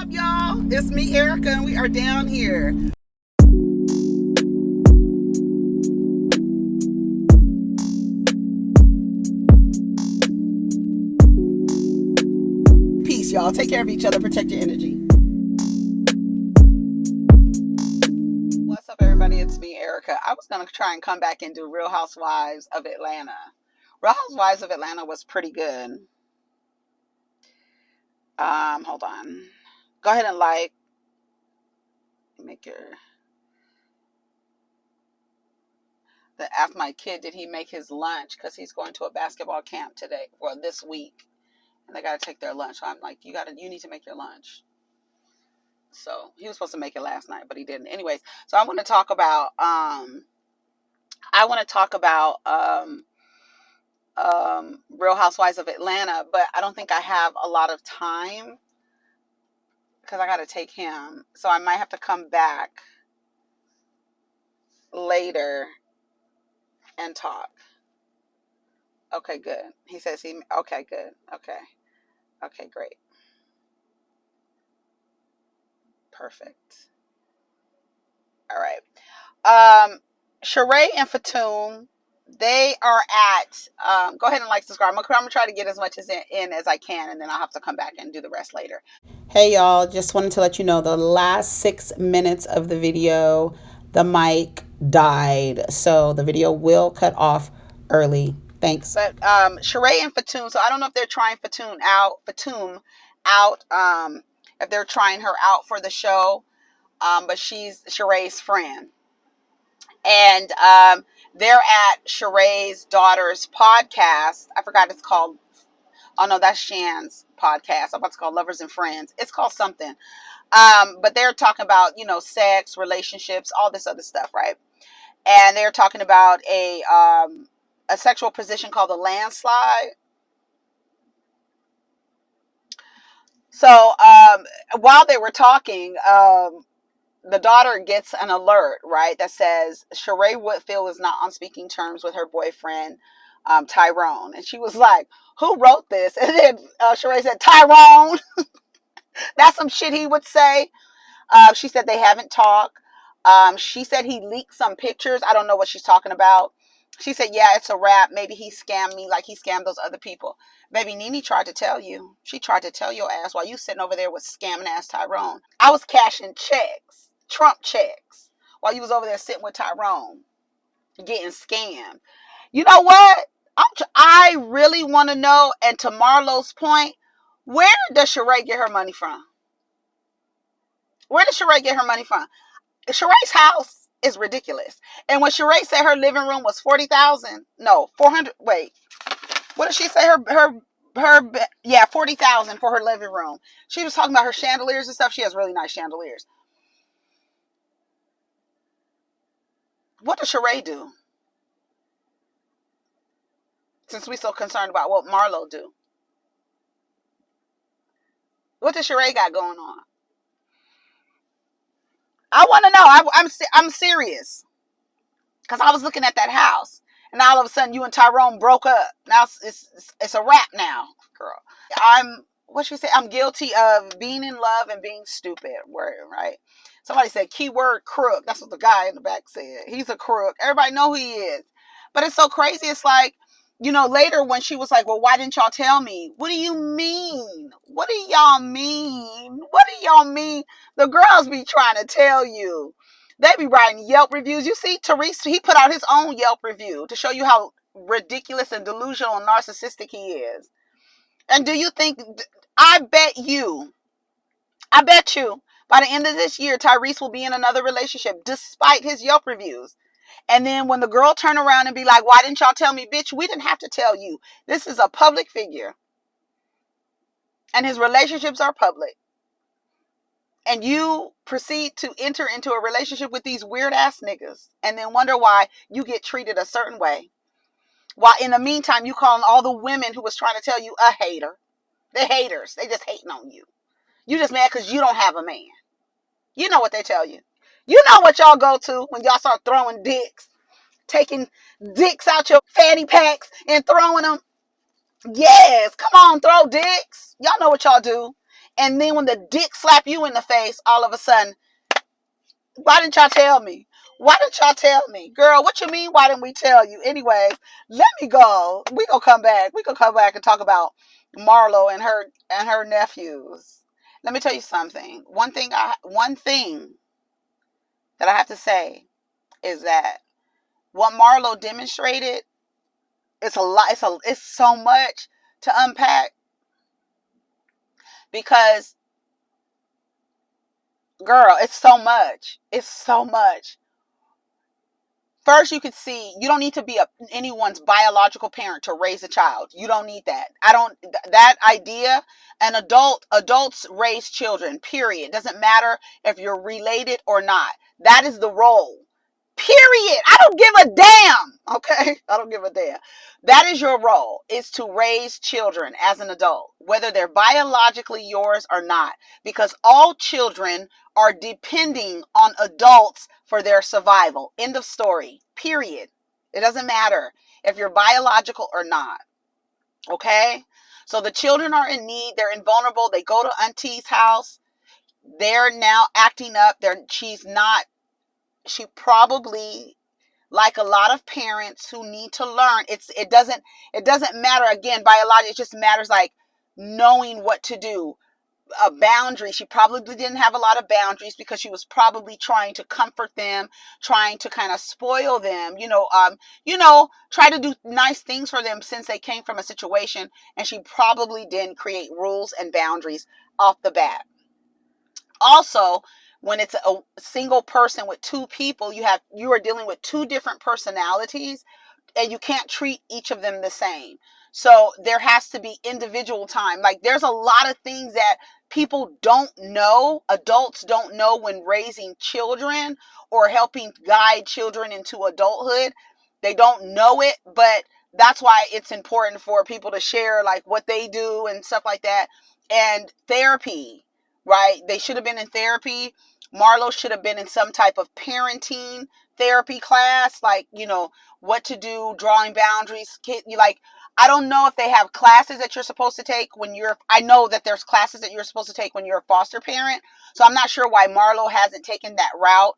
up, y'all? It's me, Erica, and we are down here. Peace, y'all. Take care of each other. Protect your energy. What's up, everybody? It's me, Erica. I was going to try and come back and do Real Housewives of Atlanta. Real Housewives of Atlanta was pretty good. Hold on. Go ahead and make your... After my kid, did he make his lunch? Because he's going to a basketball camp today, well, this week. And they got to take their lunch. So I'm like, you need to make your lunch. So he was supposed to make it last night, but he didn't. Anyways, so I want to talk about Real Housewives of Atlanta, but I don't think I have a lot of time because I got to take him. So I might have to come back later and talk. Okay, good. He says okay, good. Okay, great. Perfect. All right. Sheree and Fatum, they are at, go ahead and subscribe. I'm going to try to get as much in as I can, and then I'll have to come back and do the rest later. Hey, y'all. Just wanted to let you know the last 6 minutes of the video, the mic died. So the video will cut off early. Thanks. But Sheree and Fatum, so I don't know if they're trying Fatum out, if they're trying her out for the show, but she's Sheree's friend. And they're at Sheree's daughter's podcast. I forgot it's called. Oh, no, that's Shan's podcast. I'm about to call Lovers and Friends. It's called something. But they're talking about, sex, relationships, all this other stuff, right? And they're talking about a sexual position called the landslide. So while they were talking, the daughter gets an alert, right, that says Sheree Whitfield is not on speaking terms with her boyfriend, Tyrone. And she was like, who wrote this? And then Sheree said, Tyrone. That's some shit he would say. She said they haven't talked. She said he leaked some pictures. I don't know what she's talking about. She said, yeah, it's a wrap. Maybe he scammed me like he scammed those other people. Baby, Nene tried to tell you. She tried to tell your ass while you sitting over there with scamming ass Tyrone. I was cashing checks, Trump checks, while you was over there sitting with Tyrone getting scammed. You know what? I really want to know, and to Marlo's point, where does Sheree get her money from? Where does Sheree get her money from? Sheree's house is ridiculous. And when Sheree said her living room was 40,000, no, 400, wait. What did she say? Yeah, 40,000 for her living room. She was talking about her chandeliers and stuff. She has really nice chandeliers. What does Sheree do? Since we're so concerned about what Marlo do. What does Sheree got going on? I want to know. I'm serious. Because I was looking at that house. And all of a sudden, you and Tyrone broke up. Now it's a wrap now, girl. I'm guilty of being in love and being stupid. Right? Somebody said, keyword crook. That's what the guy in the back said. He's a crook. Everybody know who he is. But it's so crazy. It's like, later when she was like, well, why didn't y'all tell me? What do you mean? What do y'all mean? What do y'all mean? The girls be trying to tell you. They be writing Yelp reviews. You see, Therese, he put out his own Yelp review to show you how ridiculous and delusional and narcissistic he is. And do you think, I bet you, by the end of this year, Tyrese will be in another relationship despite his Yelp reviews. And then when the girl turn around and be like, why didn't y'all tell me? Bitch, we didn't have to tell you. This is a public figure. And his relationships are public. And you proceed to enter into a relationship with these weird ass niggas and then wonder why you get treated a certain way. While in the meantime, you calling all the women who was trying to tell you a hater. They're haters. They just hating on you. You just mad because you don't have a man. You know what they tell you. You know what y'all go to when y'all start throwing dicks. Taking dicks out your fanny packs and throwing them. Yes, come on, throw dicks. Y'all know what y'all do. And then when the dick slap you in the face, all of a sudden, why didn't y'all tell me? Why didn't y'all tell me? Girl, what you mean, why didn't we tell you? Anyway, let me go. We gonna come back. We gonna come back and talk about Marlo and her nephews. Let me tell you something. One thing that I have to say is that what Marlo demonstrated, it's a lot, it's so much to unpack, because girl, it's so much. It's so much. First, you could see you don't need to be anyone's biological parent to raise a child. You don't need that. That idea. Adults raise children. Period. Doesn't matter if you're related or not. That is the role. Period. I don't give a damn. Okay? I don't give a damn. That is your role, is to raise children as an adult, whether they're biologically yours or not, because all children are depending on adults for their survival. End of story. Period. It doesn't matter if you're biological or not. Okay? So the children are in need. They're invulnerable. They go to auntie's house. They're now acting up. She probably, like a lot of parents who need to learn, it doesn't matter, again, biology. It just matters like knowing what to do. A boundary. She probably didn't have a lot of boundaries because she was probably trying to comfort them, trying to kind of spoil them, try to do nice things for them since they came from a situation, and she probably didn't create rules and boundaries off the bat. Also, when it's a single person with two people, you are dealing with two different personalities, and you can't treat each of them the same. So there has to be individual time. Like, there's a lot of things that people don't know, adults don't know, when raising children or helping guide children into adulthood. They don't know it, but that's why it's important for people to share like what they do and stuff like that. And therapy, right? They should have been in therapy. Marlo should have been in some type of parenting therapy class, like, what to do, drawing boundaries. I don't know if they have classes that you're supposed to take I know that there's classes that you're supposed to take when you're a foster parent. So I'm not sure why Marlo hasn't taken that route,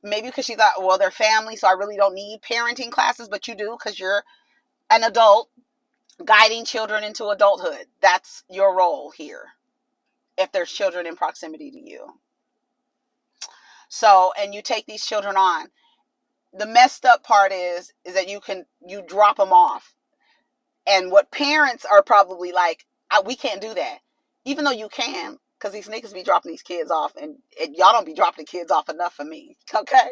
maybe because she thought, well, they're family, so I really don't need parenting classes, but you do, because you're an adult guiding children into adulthood. That's your role here, if there's children in proximity to you. So, and you take these children on. The messed up part is that you drop them off. And what parents are probably like, we can't do that. Even though you can, because these niggas be dropping these kids off, and y'all don't be dropping the kids off enough for me. Okay?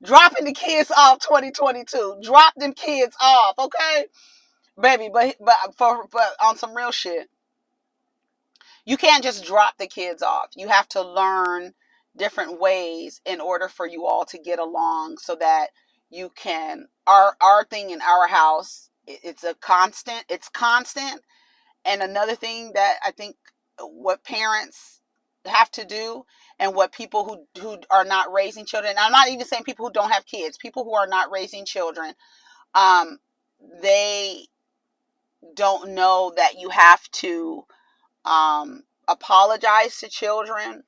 Dropping the kids off 2022. Drop them kids off, okay? Baby, but on some real shit, you can't just drop the kids off. You have to learn different ways in order for you all to get along, so that you can, our thing in our house, it's constant. And another thing that I think what parents have to do, and what people who are not raising children, I'm not even saying people who don't have kids, people who are not raising children, they don't know that you have to apologize to children.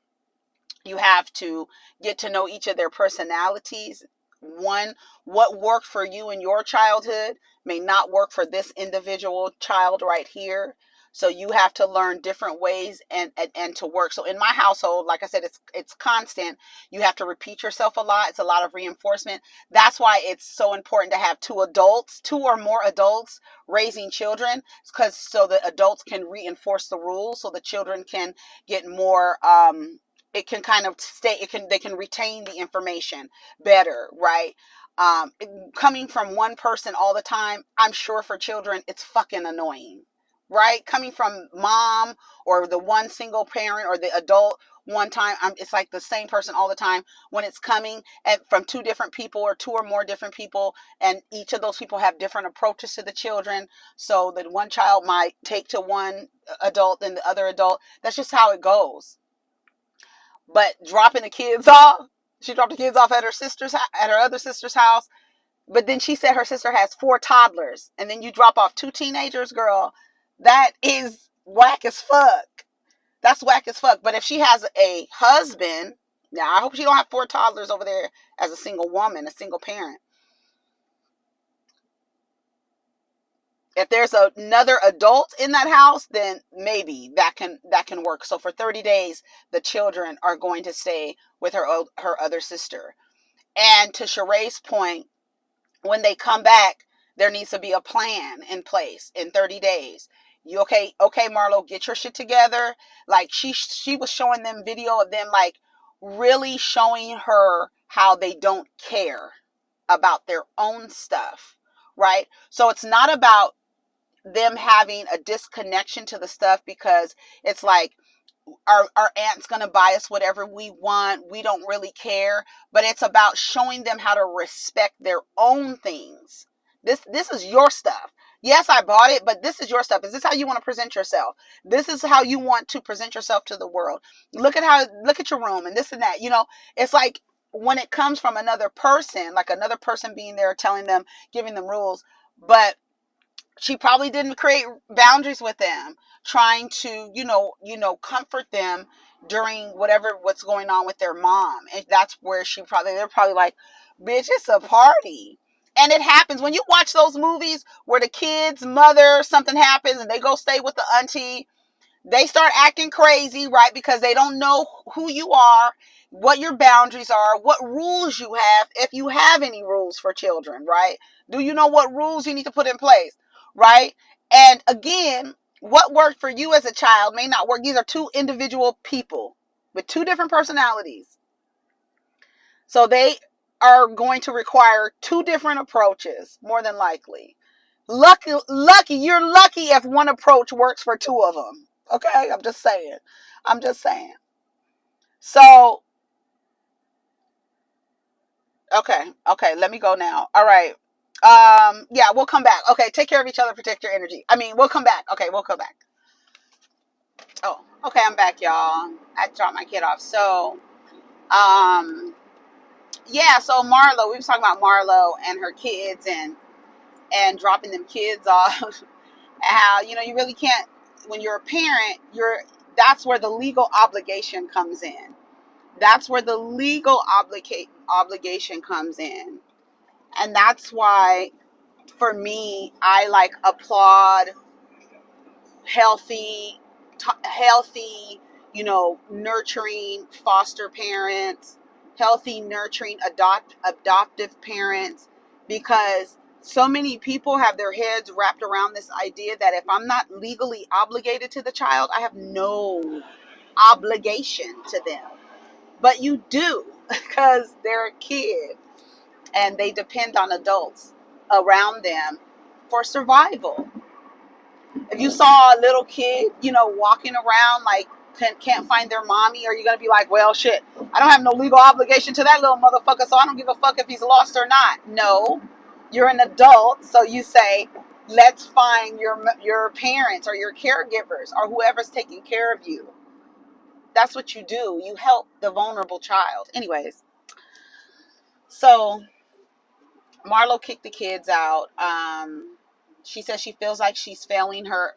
You have to get to know each of their personalities. What worked for you in your childhood may not work for this individual child right here. So you have to learn different ways and to work. So in my household, like I said, it's constant. You have to repeat yourself a lot. It's a lot of reinforcement. That's why it's so important to have two or more adults raising children, because so the adults can reinforce the rules, so the children can get more it can kind of they can retain the information better, right? Coming from one person all the time, I'm sure for children it's fucking annoying, right? Coming from mom or the one single parent or the adult one time, it's like the same person all the time. When it's coming from two different people or two or more different people, and each of those people have different approaches to the children, so that one child might take to one adult than the other adult. That's just how it goes. But dropping the kids off, she dropped the kids off at her other sister's house. But then she said her sister has 4 toddlers, and then you drop off 2 teenagers, girl. That is whack as fuck. That's whack as fuck. But if she has a husband, now I hope she don't have 4 toddlers over there as a single woman, a single parent. If there's another adult in that house, then maybe that can work. So for 30 days, the children are going to stay with her other sister. And to Sheree's point, when they come back, there needs to be a plan in place in 30 days. You okay? Okay, Marlo, get your shit together. Like she was showing them video of them like really showing her how they don't care about their own stuff, right? So it's not about them having a disconnection to the stuff, because it's like our aunt's gonna buy us whatever we want, we don't really care. But it's about showing them how to respect their own things. This is your stuff. Yes, I bought it, but this is your stuff. Is this how you want to present yourself? This is how you want to present yourself to the world. Look at your room and this and that. It's like when it comes from another person, like another person being there telling them, giving them rules. But she probably didn't create boundaries with them, trying to comfort them during what's going on with their mom. And that's where they're probably like, bitch, it's a party. And it happens when you watch those movies where the kid's mother, something happens and they go stay with the auntie. They start acting crazy, right? Because they don't know who you are, what your boundaries are, what rules you have, if you have any rules for children, right? Do you know what rules you need to put in place, right? And again, what worked for you as a child may not work. These are two individual people with two different personalities. So they are going to require two different approaches, more than likely. You're lucky if one approach works for two of them. Okay, I'm just saying. So, okay, let me go now. All right. Yeah, we'll come back. Okay, take care of each other, protect your energy. I mean, we'll come back. Okay, we'll come back. Oh, okay, I'm back, y'all. I dropped my kid off. So, yeah, so Marlo, we was talking about Marlo and her kids and dropping them kids off. How, you really can't, when you're a parent, that's where the legal obligation comes in. That's where the legal obligation comes in. And that's why, for me, I like applaud healthy, healthy, nurturing foster parents, healthy, nurturing adoptive parents, because so many people have their heads wrapped around this idea that if I'm not legally obligated to the child, I have no obligation to them. But you do, because they're a kid and they depend on adults around them for survival. If you saw a little kid, walking around like can't find their mommy, are you going to be like, well, shit, I don't have no legal obligation to that little motherfucker, so I don't give a fuck if he's lost or not? No, you're an adult, so you say, let's find your parents or your caregivers or whoever's taking care of you. That's what you do. You help the vulnerable child. Anyways, so Marlo kicked the kids out. She says she feels like she's failing her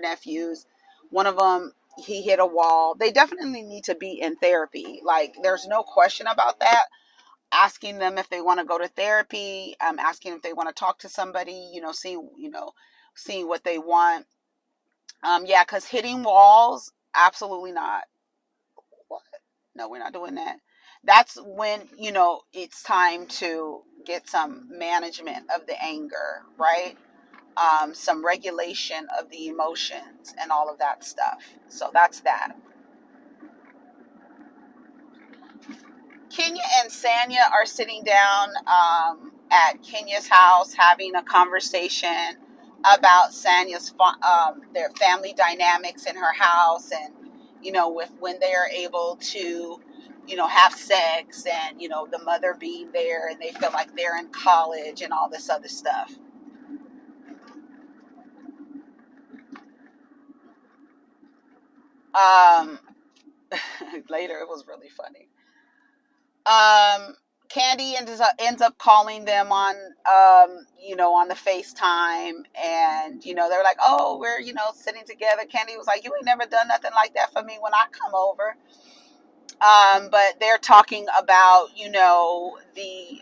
nephews. One of them, he hit a wall. They definitely need to be in therapy. Like, there's no question about that. Asking them if they want to go to therapy. Asking if they want to talk to somebody. Seeing what they want. Yeah, because hitting walls, absolutely not. What? No, we're not doing that. That's when, it's time to get some management of the anger, right? Some regulation of the emotions and all of that stuff. So that's that. Kenya and Sanya are sitting down at Kenya's house having a conversation about their family dynamics in her house, and with when they are able to have sex, and the mother being there and they feel like they're in college and all this other stuff. Um, Later, it was really funny. Candy ends up calling them on, on the FaceTime, and they're like, oh, we're sitting together. Candy was like, you ain't never done nothing like that for me when I come over. But they're talking about, the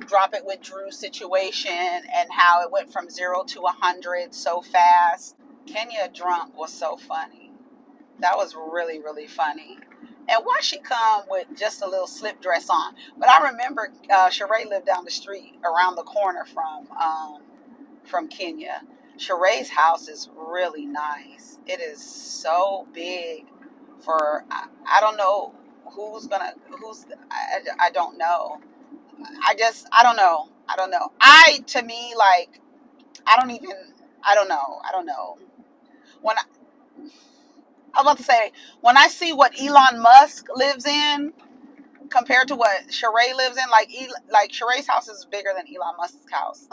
drop it with Drew situation and how it went from 0 to 100 so fast. Kenya drunk was so funny. That was really, really funny. And why she come with just a little slip dress on? But I remember Sheree lived down the street, around the corner from Kenya. Sheree's house is really nice. It is so big for I don't know I don't know. I don't know. To me, like, I don't even I don't know. When I was about to say, when I see what Elon Musk lives in compared to what Sheree lives in, like Sheree's house is bigger than Elon Musk's house.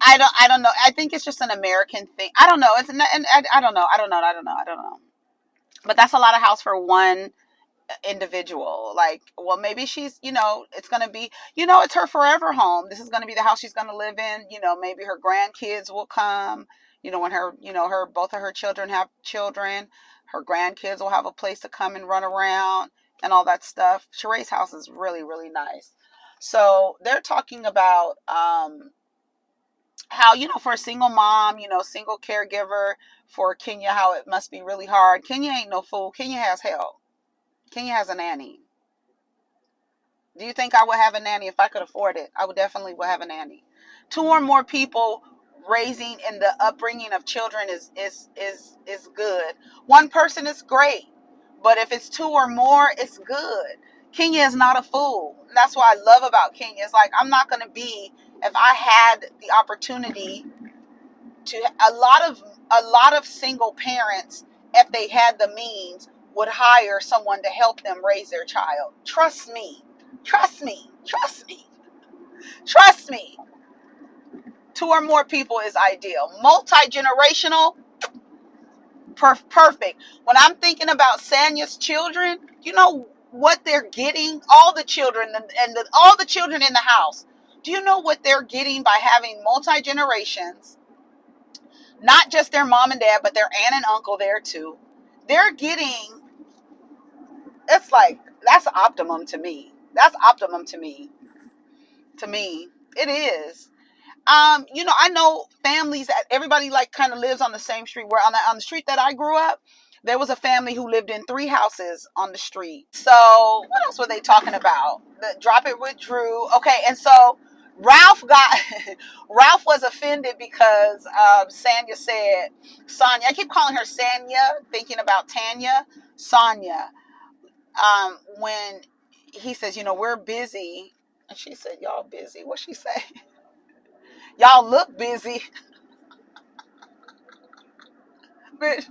I don't know. I think it's just an American thing. I don't know. It's not, and I don't know. I don't know. But that's a lot of house for one individual. Like, well, maybe she's, it's going to be, it's her forever home. This is going to be the house she's going to live in. Maybe her grandkids will come, when both of her children have children, her grandkids will have a place to come and run around and all that stuff. Sheree's house is really, really nice. So they're talking about, how, for a single mom, single caregiver for Kenya, how it must be really hard. Kenya ain't no fool. Kenya has help. Kenya has a nanny. Do you think I would have a nanny if I could afford it? I would definitely have a nanny. 2 or more people raising in the upbringing of children is good. One person is great, but if it's 2 or more, it's good. Kenya is not a fool. That's what I love about Kenya. It's like, I'm not going to be, if I had the opportunity to, a lot of single parents, if they had the means, would hire someone to help them raise their child. Trust me. Trust me. Trust me. Trust me. 2 or more people is ideal. Multi-generational, perfect. When I'm thinking about Sanya's children, you know what they're getting? All the children all the children in the house. Do you know what they're getting by having multi-generations? Not just their mom and dad, but their aunt and uncle there too. They're getting, it's like, that's optimum to me. That's optimum to me. To me, it is. I know families that everybody like kind of lives on the same street. Where on the street that I grew up, there was a family who lived in 3 houses on the street. So what else were they talking about? The drop it with Drew. Okay, and so Ralph Ralph was offended because Sanya said Sanya. I keep calling her Sanya, thinking about Tanya. Sanya. When he says, we're busy, and she said, y'all busy. What'd she say? Y'all look busy. Bitch.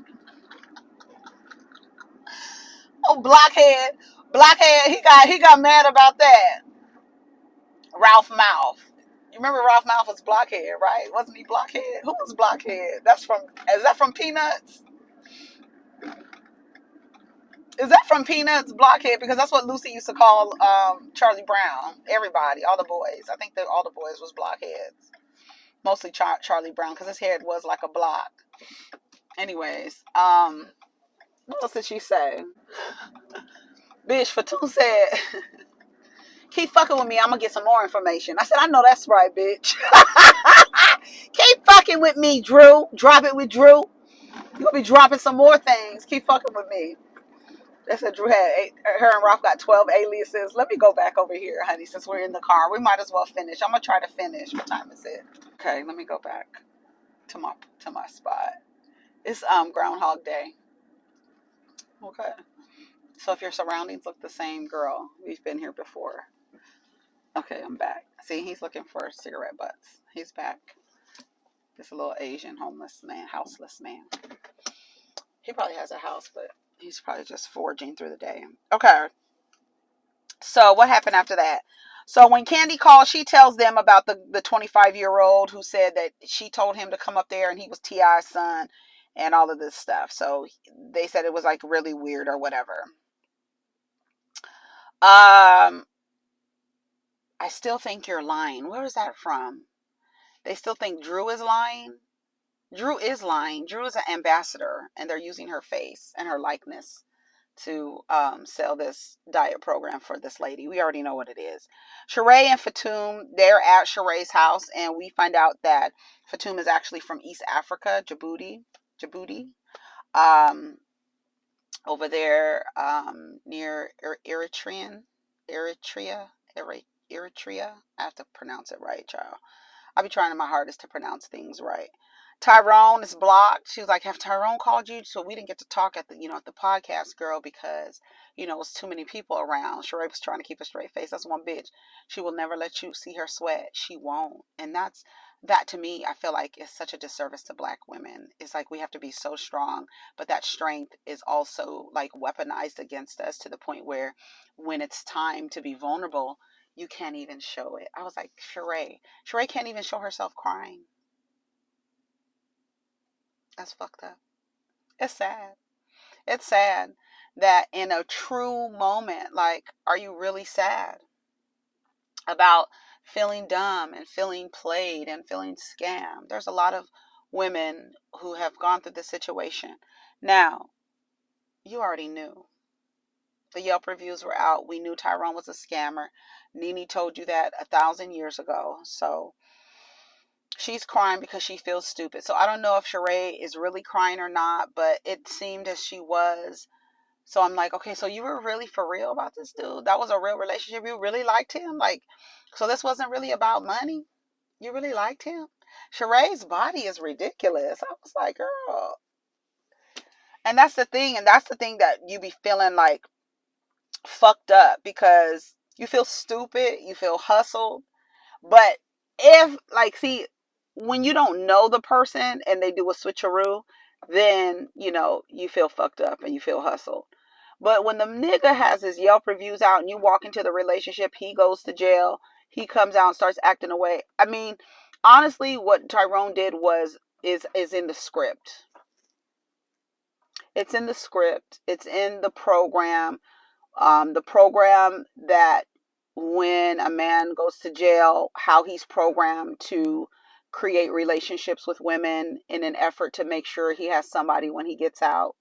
Oh, blockhead. Blockhead, he got mad about that. Ralph Mouth. You remember Ralph Mouth was Blockhead, right? Wasn't he Blockhead? Who was Blockhead? Is that from Peanuts? Is that from Peanuts, Blockhead? Because that's what Lucy used to call Charlie Brown. Everybody, all the boys. I think that all the boys was blockheads. Mostly Charlie Brown, because his head was like a block. Anyways, what else did she say? Bitch, Fatun said, keep fucking with me, I'm gonna get some more information. I said, I know that's right, bitch. Keep fucking with me, Drew. Drop it with Drew. You'll be dropping some more things. Keep fucking with me. They said Drew had her and Ralph got 12 aliases. Let me go back over here, honey, since we're in the car. We might as well finish. I'm gonna try to finish. What time is it? Okay, let me go back to my spot. It's Groundhog Day. Okay. So if your surroundings look the same, girl, we've been here before. Okay, I'm back. See, he's looking for cigarette butts. He's back. This little Asian homeless man, houseless man. He probably has a house, but he's probably just foraging through the day. Okay. So what happened after that? So when Candy calls, she tells them about the 25-year-old who said that she told him to come up there and he was T.I.'s son and all of this stuff. So they said it was like really weird or whatever. I still think you're lying. Where is that from? They still think Drew is lying. Drew is lying. Drew is an ambassador, and they're using her face and her likeness to sell this diet program for this lady. We already know what it is. Sheree and Fatum, they're at Sheree's house, and we find out that Fatum is actually from East Africa, Djibouti, um, over there near Eritrea, Eritrea. I have to pronounce it right, child. I be trying my hardest to pronounce things right. Tyrone is blocked. She was like, "Have Tyrone called you?" So we didn't get to talk at the podcast, girl, because it was too many people around. Sheree was trying to keep a straight face. That's one bitch. She will never let you see her sweat. She won't, and that to me, I feel like is such a disservice to Black women. It's like we have to be so strong, but that strength is also like weaponized against us to the point where when it's time to be vulnerable, you can't even show it. I was like, Sheree can't even show herself crying. That's fucked up. It's sad. It's sad that in a true moment, like, are you really sad about feeling dumb and feeling played and feeling scammed? There's a lot of women who have gone through this situation. Now, you already knew. The Yelp reviews were out. We knew Tyrone was a scammer. Nene told you that 1,000 years ago. So she's crying because she feels stupid. So I don't know if Sheree is really crying or not, but it seemed as she was. So I'm like, okay, so you were really for real about this dude? That was a real relationship? You really liked him? Like, so this wasn't really about money? You really liked him? Sheree's body is ridiculous. I was like, girl. And that's the thing. And that's the thing that you be feeling like fucked up because you feel stupid. You feel hustled. But if, like, see, when you don't know the person and they do a switcheroo, then, you feel fucked up and you feel hustled. But when the nigga has his Yelp reviews out and you walk into the relationship, he goes to jail, he comes out and starts acting away. I mean, honestly, what Tyrone did is in the script. It's in the script. It's in the program. The program that when a man goes to jail, how he's programmed to create relationships with women in an effort to make sure he has somebody when he gets out.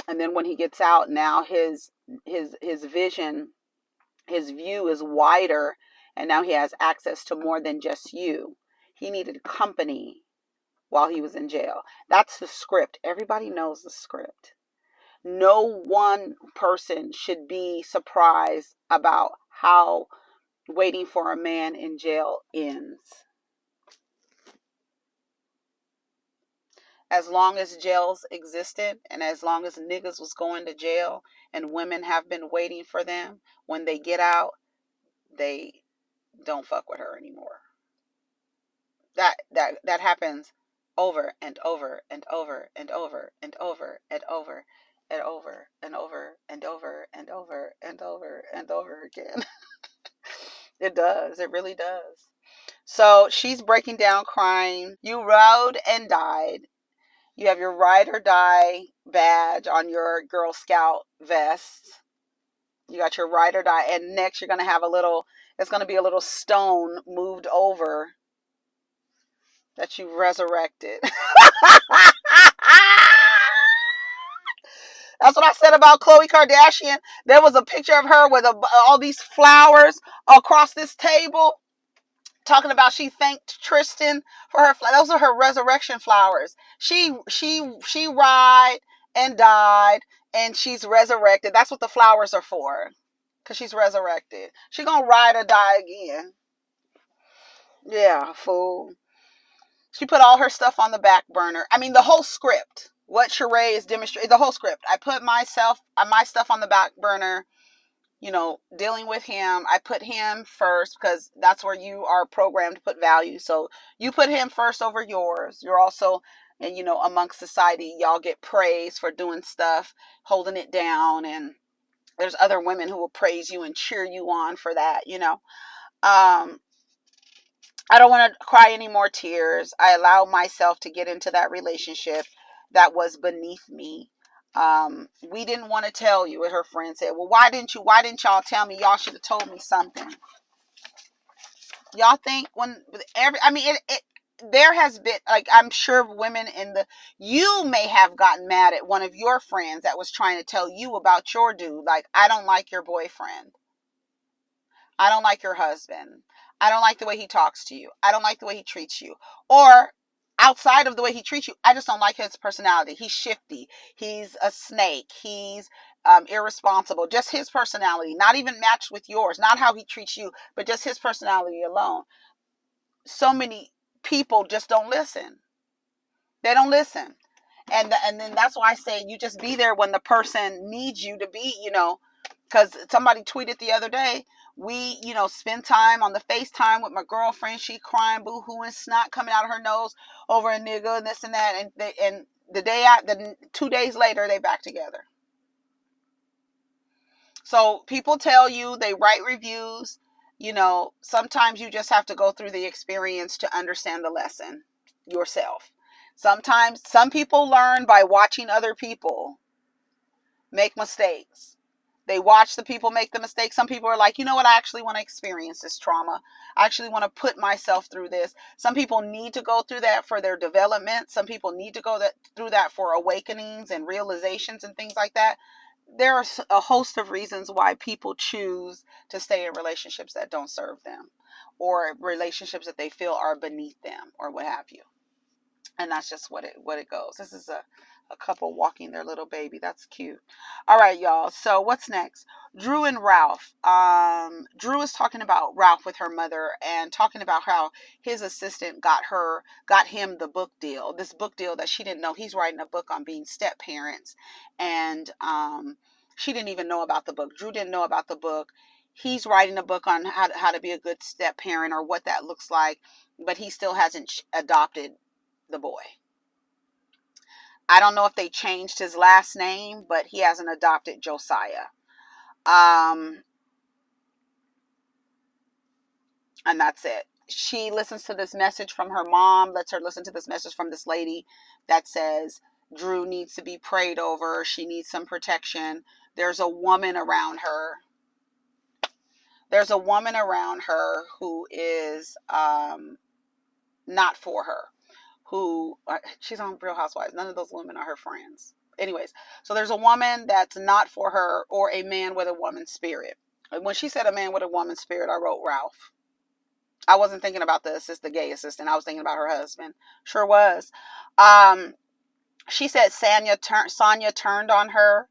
And then when he gets out, now his vision, his view is wider, and now he has access to more than just you. He needed company while he was in jail. That's the script. Everybody knows the script. No one person should be surprised about how waiting for a man in jail ends. As long as jails existed and as long as niggas was going to jail and women have been waiting for them, when they get out, they don't fuck with her anymore. That happens over and over and over and over and over and over and over and over and over and over and over and over again. It does. It really does. So she's breaking down crying. You rode and died. You have your ride or die badge on your Girl Scout vest. You got your ride or die. And next you're going to have it's going to be a little stone moved over that you resurrected. That's what I said about Khloe Kardashian. There was a picture of her with all these flowers across this table, talking about she thanked Tristan for her. Those are her resurrection flowers. She ride and died, and she's resurrected. That's what the flowers are for, because she's resurrected. She gonna ride or die again. Yeah, fool. She put all her stuff on the back burner. I mean, the whole script. What Sheree is demonstrating, the whole script. I put my stuff on the back burner. Dealing with him. I put him first because that's where you are programmed to put value. So you put him first over yours. You're also, and amongst society, y'all get praise for doing stuff, holding it down, and there's other women who will praise you and cheer you on for that. I don't want to cry any more tears. I allowed myself to get into that relationship that was beneath me. We didn't want to tell you. And her friend said, well, why didn't y'all tell me? Y'all should have told me something. Y'all think there has been, like, I'm sure women you may have gotten mad at one of your friends that was trying to tell you about your dude. Like, I don't like your boyfriend. I don't like your husband. I don't like the way he talks to you. I don't like the way he treats you. Or outside of the way he treats you, I just don't like his personality. He's shifty. He's a snake. He's irresponsible. Just his personality, not even matched with yours. Not how he treats you, but just his personality alone. So many people just don't listen. They don't listen. And then that's why I say you just be there when the person needs you to be, because somebody tweeted the other day, we, spend time on the FaceTime with my girlfriend. She crying, boo-hoo, and snot coming out of her nose over a nigga and this and that. And the 2 days later, they back together. So people tell you, they write reviews. Sometimes you just have to go through the experience to understand the lesson yourself. Sometimes some people learn by watching other people make mistakes. They watch the people make the mistakes. Some people are like, you know what? I actually want to experience this trauma. I actually want to put myself through this. Some people need to go through that for their development. Some people need to go through that for awakenings and realizations and things like that. There are a host of reasons why people choose to stay in relationships that don't serve them, or relationships that they feel are beneath them, or what have you. And that's just what it goes. This is a couple walking their little baby. That's cute. All right, y'all. So what's next? Drew and Ralph. Drew is talking about Ralph with her mother and talking about how his assistant got him the book deal. This book deal that she didn't know. He's writing a book on being step parents, and she didn't even know about the book. Drew didn't know about the book. He's writing a book on how to be a good step parent, or what that looks like, but he still hasn't adopted the boy. I don't know if they changed his last name, but he hasn't adopted Josiah. And that's it. She listens to this message from her mom, lets her listen to this message from this lady that says Drew needs to be prayed over. She needs some protection. There's a woman around her. There's a woman around her who is not for her. She's on Real Housewives. None of those women are her friends. Anyways, so there's a woman that's not for her, or a man with a woman's spirit. When she said a man with a woman's spirit, I wrote Ralph. I wasn't thinking about the gay assistant. I was thinking about her husband. Sure was. She said Sanya turned on her.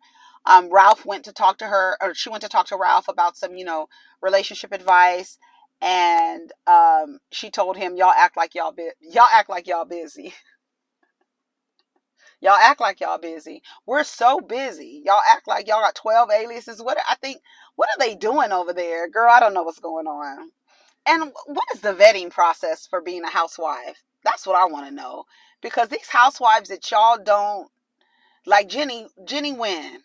Ralph went to talk to her, or she went to talk to Ralph about some, relationship advice. And she told him, y'all act like y'all busy. Y'all act like y'all busy. Y'all act like y'all busy. We're so busy. Y'all act like y'all got 12 aliases. What are they doing over there? Girl, I don't know what's going on. And what is the vetting process for being a housewife? That's what I want to know. Because these housewives that y'all don't, like Jenny Wynn,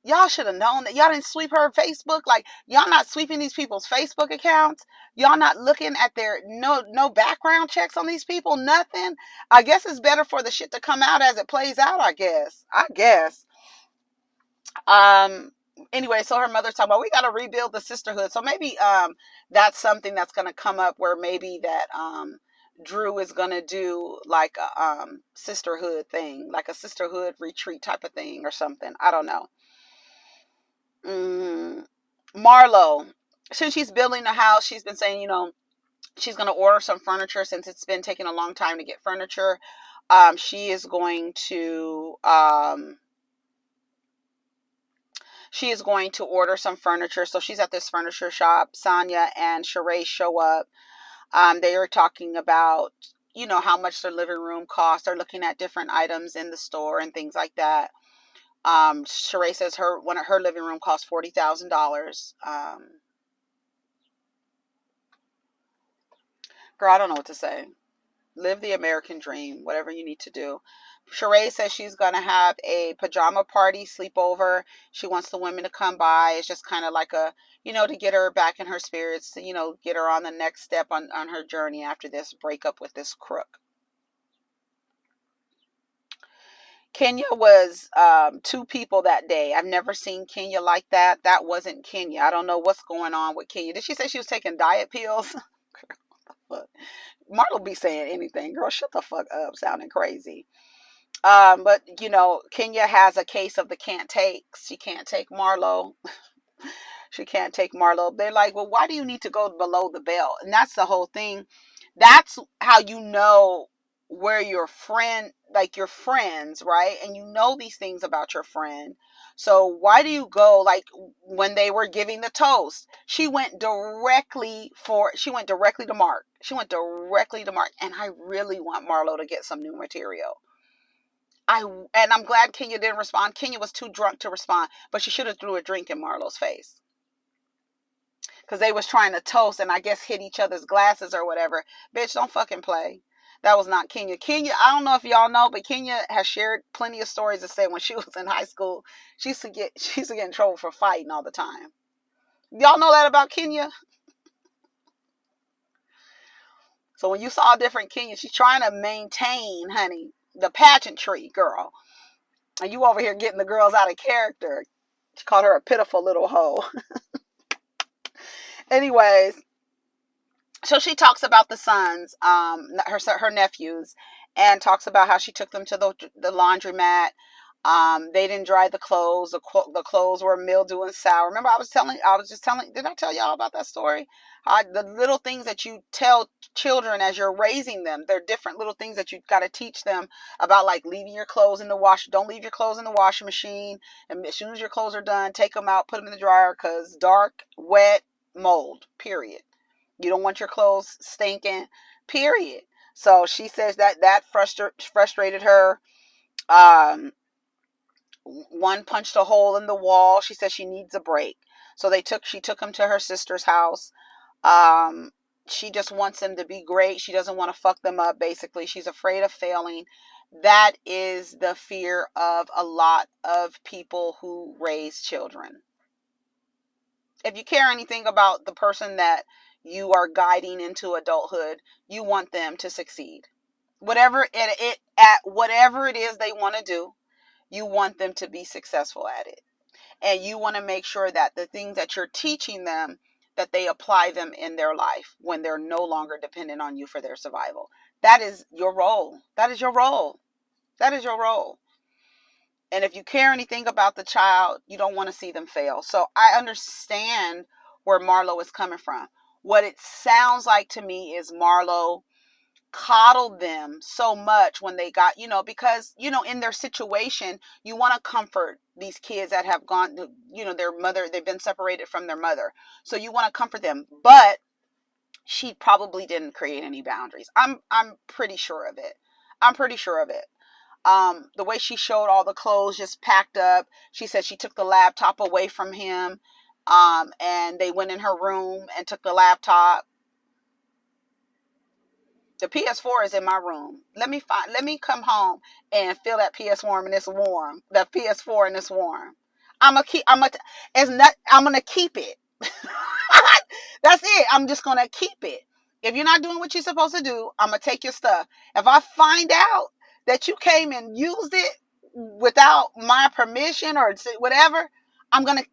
y'all should have known that. Y'all didn't sweep her Facebook. Like, y'all not sweeping these people's Facebook accounts. Y'all not looking at their no background checks on these people. Nothing. I guess it's better for the shit to come out as it plays out. I guess. Anyway, so her mother's talking about, we got to rebuild the sisterhood. So maybe that's something that's going to come up, where maybe that Drew is going to do like a sisterhood thing, like a sisterhood retreat type of thing or something. I don't know. Marlo, since she's building a house, she's been saying, she's going to order some furniture, since it's been taking a long time to get furniture. She is going to order some furniture. So she's at this furniture shop. Sanya and Sheree show up. They are talking about, how much their living room costs. They're looking at different items in the store and things like that. Sheree says her living room costs $40,000. Girl, I don't know what to say. Live the American dream, whatever you need to do. Sheree says she's going to have a pajama party, sleepover. She wants the women to come by. It's just kind of like a, to get her back in her spirits, to, get her on the next step on her journey after this breakup with this crook. Kenya was two people that day. I've never seen Kenya like that. That wasn't Kenya. I don't know what's going on with Kenya. Did she say she was taking diet pills? Marlo be saying anything. Girl, shut the fuck up. Sounding crazy. But you know, Kenya has a case of the can't take. She can't take Marlo. She can't take Marlo. They're like, well, why do you need to go below the belt? And that's the whole thing. That's how you know where your friend, like your friends, right? And you know these things about your friend. So why do you go, like when they were giving the toast, she went directly to Mark. She went directly to Mark. And I really want Marlo to get some new material. And I'm glad Kenya didn't respond. Kenya was too drunk to respond, but she should have threw a drink in Marlo's face. Because they was trying to toast and I guess hit each other's glasses or whatever. Bitch, don't fucking play. That was not Kenya. Kenya, I don't know if y'all know, but Kenya has shared plenty of stories to say when she was in high school, she used to get in trouble for fighting all the time. Y'all know that about Kenya? So when you saw a different Kenya, she's trying to maintain, honey, the pageantry, girl. And you over here getting the girls out of character. She called her a pitiful little hoe. Anyways, so she talks about the sons, her nephews, and talks about how she took them to the laundromat. They didn't dry the clothes. The clothes were mildew and sour. Remember, I was just telling. Did I tell y'all about that story? The little things that you tell children as you're raising them, they're different little things that you got to teach them about, like leaving your clothes in the wash. Don't leave your clothes in the washing machine. And as soon as your clothes are done, take them out, put them in the dryer, because dark, wet, mold. Period. You don't want your clothes stinking, period. So she says that frustrated her. One punched a hole in the wall. She says she needs a break. So she took him to her sister's house. She just wants them to be great. She doesn't want to fuck them up, basically. She's afraid of failing. That is the fear of a lot of people who raise children. If you care anything about the person that you are guiding into adulthood, you want them to succeed. Whatever it is they want to do, you want them to be successful at it. And you want to make sure that the things that you're teaching them, that they apply them in their life when they're no longer dependent on you for their survival. That is your role. That is your role. That is your role. And if you care anything about the child, you don't want to see them fail. So I understand where Marlo is coming from. What it sounds like to me is Marlo coddled them so much when they got, because, in their situation, you want to comfort these kids that have gone, their mother, they've been separated from their mother. So you want to comfort them. But she probably didn't create any boundaries. I'm pretty sure of it. I'm pretty sure of it. The way she showed all the clothes just packed up. She said she took the laptop away from him. And they went in her room and took the laptop. The PS4 is in my room. Let me come home and feel that PS4 and it's warm. The PS4 and it's warm. I'm gonna keep it. That's it. I'm just gonna keep it. If you're not doing what you're supposed to do, I'm gonna take your stuff. If I find out that you came and used it without my permission or whatever, I'm gonna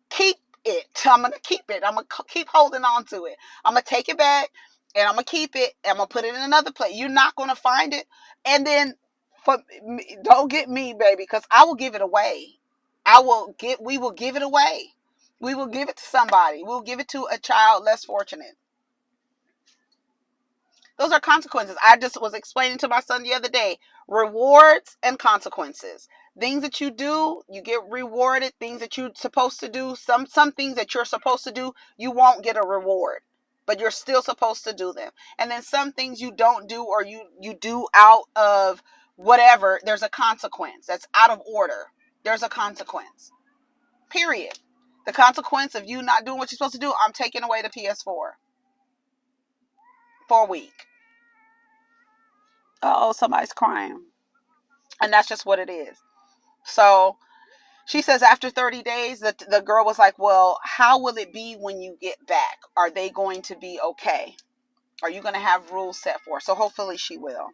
keep it. I'm gonna keep it. I'm gonna keep holding on to it. I'm gonna take it back and I'm gonna keep it. I'm gonna put it in another place. You're not gonna find it, and then don't get me, baby, because I will give it away. We will give it away. We will give it to somebody. We'll give it to a child less fortunate. Those are consequences. I just was explaining to my son the other day. Rewards and consequences. Things that you do, you get rewarded. Things that you're supposed to do, some things that you're supposed to do, you won't get a reward, but you're still supposed to do them. And then some things you don't do, or you do out of whatever, there's a consequence. That's out of order. There's a consequence. Period. The consequence of you not doing what you're supposed to do, I'm taking away the PS4 for a week. Oh, somebody's crying. And that's just what it is. So she says after 30 days, the girl was like, well, how will it be when you get back? Are they going to be okay? Are you going to have rules set for? So hopefully she will.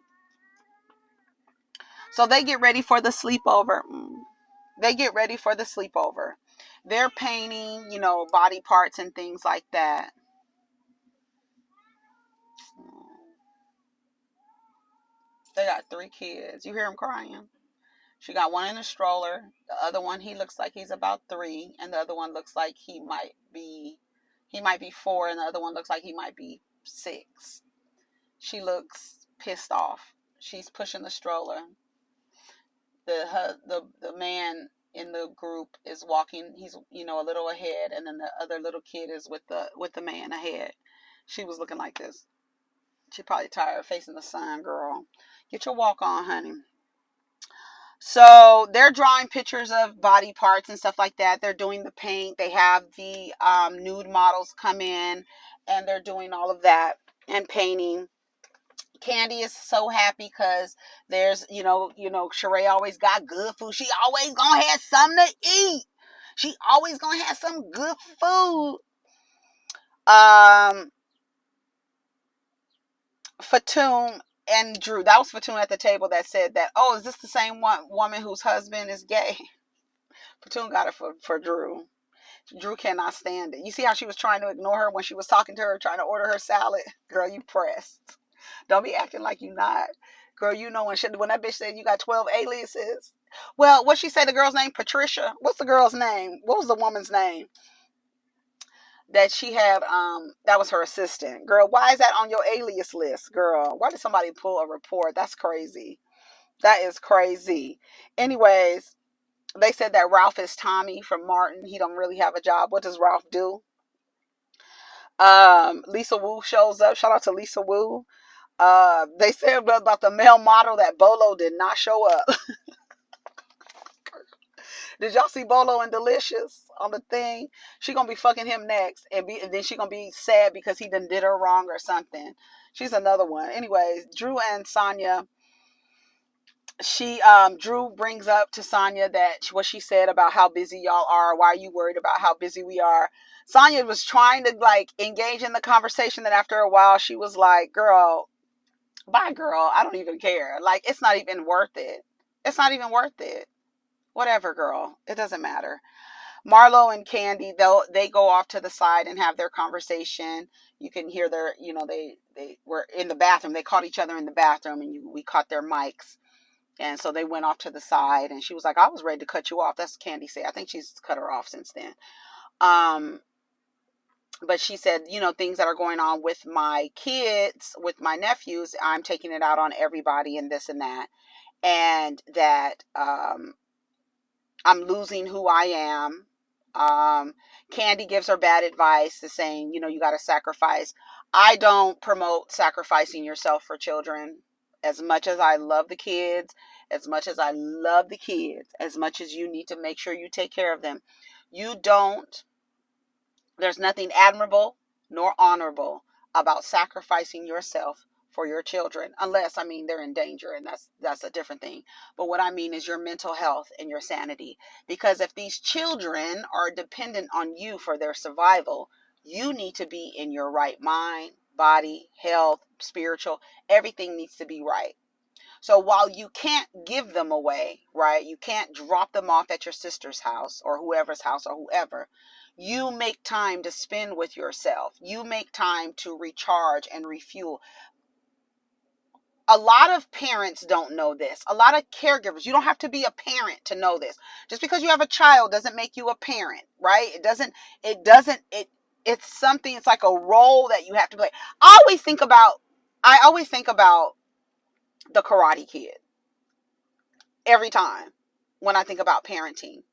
So they get ready for the sleepover. They get ready for the sleepover. They're painting, body parts and things like that. They got 3 kids. You hear them crying. She got one in a stroller. The other one, he looks like he's about 3, and the other one looks like he might be 4, and the other one looks like he might be 6. She looks pissed off. She's pushing the stroller. The man in the group is walking. He's a little ahead, and then the other little kid is with the man ahead. She was looking like this. She probably tired of facing the sun, girl. Get your walk on, honey. So they're drawing pictures of body parts and stuff like that. They're doing the paint. They have the nude models come in, and they're doing all of that and painting. Candy is so happy because there's, Sheree always got good food. She always gonna have something to eat. She always gonna have some good food. Fatum and Drew. That was Fatum at the table that said that, oh, is this the same woman whose husband is gay? Fatum got it for Drew. Drew cannot stand it. You see how she was trying to ignore her when she was talking to her, trying to order her salad? Girl, you pressed. Don't be acting like you not. Girl, when that bitch said you got 12 aliases. Well, what she said, the girl's name? Patricia. What's the girl's name? What was the woman's name? That she had, that was her assistant. Girl, why is that on your alias list, girl? Why did somebody pull a report? That's crazy. That is crazy. Anyways, they said that Ralph is Tommy from Martin. He don't really have a job. What does Ralph do? Lisa Wu shows up. Shout out to Lisa Wu. They said about the male model that Bolo did not show up. Did y'all see Bolo and Delicious on the thing? She gonna be fucking him next, and then she gonna be sad because he done did her wrong or something. She's another one. Anyways, Drew and Sanya. Drew brings up to Sanya that what she said about how busy y'all are. Why are you worried about how busy we are? Sanya was trying to engage in the conversation. That after a while, she was like, "Girl, bye, girl. I don't even care. It's not even worth it. It's not even worth it. Whatever, girl. It doesn't matter." Marlo and Candy, they go off to the side and have their conversation. You can hear they were in the bathroom. They caught each other in the bathroom, and we caught their mics. And so they went off to the side, and she was like, "I was ready to cut you off." That's what Candy said. I think she's cut her off since then. But she said, things that are going on with my kids, with my nephews, I'm taking it out on everybody and this and that. And that I'm losing who I am. Candy gives her bad advice, to saying, you got to sacrifice. I don't promote sacrificing yourself for children. As much as I love the kids, as much as you need to make sure you take care of them, there's nothing admirable nor honorable about sacrificing yourself for your children, unless, they're in danger, and that's a different thing. But what I mean is your mental health and your sanity. Because if these children are dependent on you for their survival, you need to be in your right mind, body, health, spiritual. Everything needs to be right. So while you can't give them away, right? You can't drop them off at your sister's house or whoever's house or whoever. You make time to spend with yourself. You make time to recharge and refuel. A lot of parents don't know this. A lot of caregivers. You don't have to be a parent to know this. Just because you have a child doesn't make you a parent, right? It's something, it's like a role that you have to play. I always think about the Karate Kid every time when I think about parenting.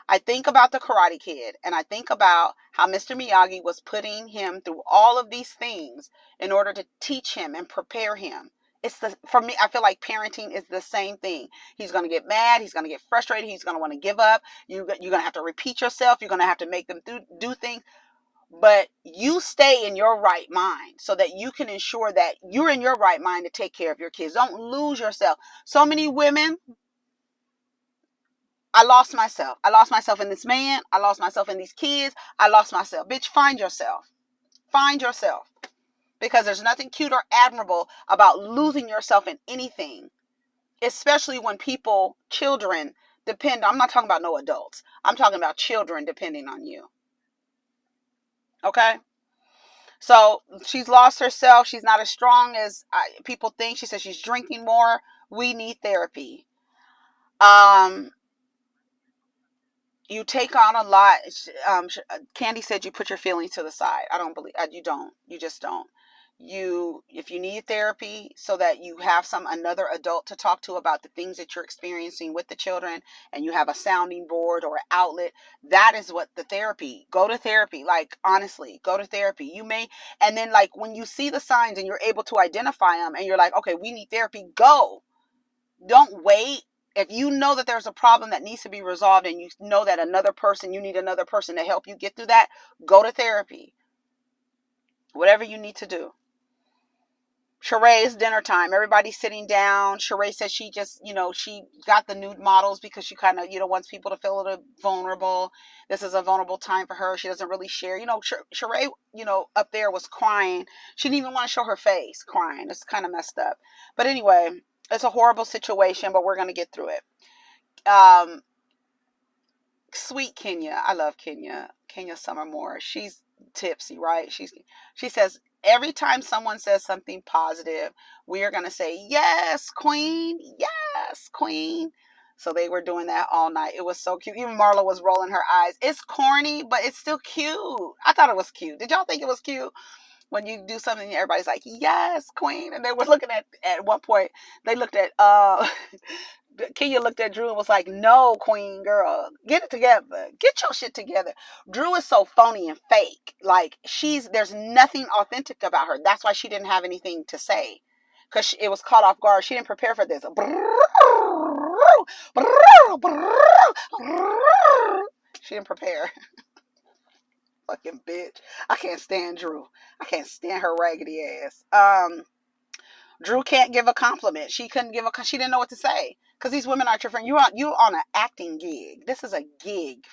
I think about the Karate Kid, and I think about how Mr. Miyagi was putting him through all of these things in order to teach him and prepare him. For me, I feel like parenting is the same thing. He's going to get mad. He's going to get frustrated. He's going to want to give up. You're going to have to repeat yourself. You're going to have to make them do things. But you stay in your right mind so that you can ensure that you're in your right mind to take care of your kids. Don't lose yourself. So many women, I lost myself. I lost myself in this man. I lost myself in these kids. I lost myself. Bitch, find yourself. Find yourself. Because there's nothing cute or admirable about losing yourself in anything. especially when children depend. I'm not talking about no adults. I'm talking about children depending on you. Okay? So she's lost herself. She's not as strong as people think. She says she's drinking more. We need therapy. Um, you take on a lot. Candy said you put your feelings to the side. I don't believe you don't. You just don't. If you need therapy so that you have another adult to talk to about the things that you're experiencing with the children, and you have a sounding board or an outlet, that is what the therapy. Go to therapy. Like, honestly, go to therapy. You may, and then like when you see the signs and you're able to identify them and you're like, okay, we need therapy, go. Don't wait. If you know that there's a problem that needs to be resolved and you know that you need another person to help you get through that, go to therapy. Whatever you need to do. Sheree, it's dinner time. Everybody's sitting down. Sheree says she just, she got the nude models because she kind of, wants people to feel a little vulnerable. This is a vulnerable time for her. She doesn't really share. Sheree, up there was crying. She didn't even want to show her face crying. It's kind of messed up. But anyway, it's a horrible situation, but we're going to get through it. Sweet Kenya. I love Kenya. Kenya Summermore. She's tipsy, right? She says, every time someone says something positive, we are going to say, yes, queen. Yes, queen. So they were doing that all night. It was so cute. Even Marlo was rolling her eyes. It's corny, but it's still cute. I thought it was cute. Did y'all think it was cute? When you do something, everybody's like, yes, queen. And they were looking at one point, they looked at, Kenya looked at Drew and was like, no, queen girl, get it together. Get your shit together. Drew is so phony and fake. Like, there's nothing authentic about her. That's why she didn't have anything to say. Because it was caught off guard. She didn't prepare for this. She didn't prepare. Fucking bitch. I can't stand Drew. I can't stand her raggedy ass. Drew can't give a compliment. She didn't know what to say. Because these women aren't your friend. You on an acting gig. This is a gig.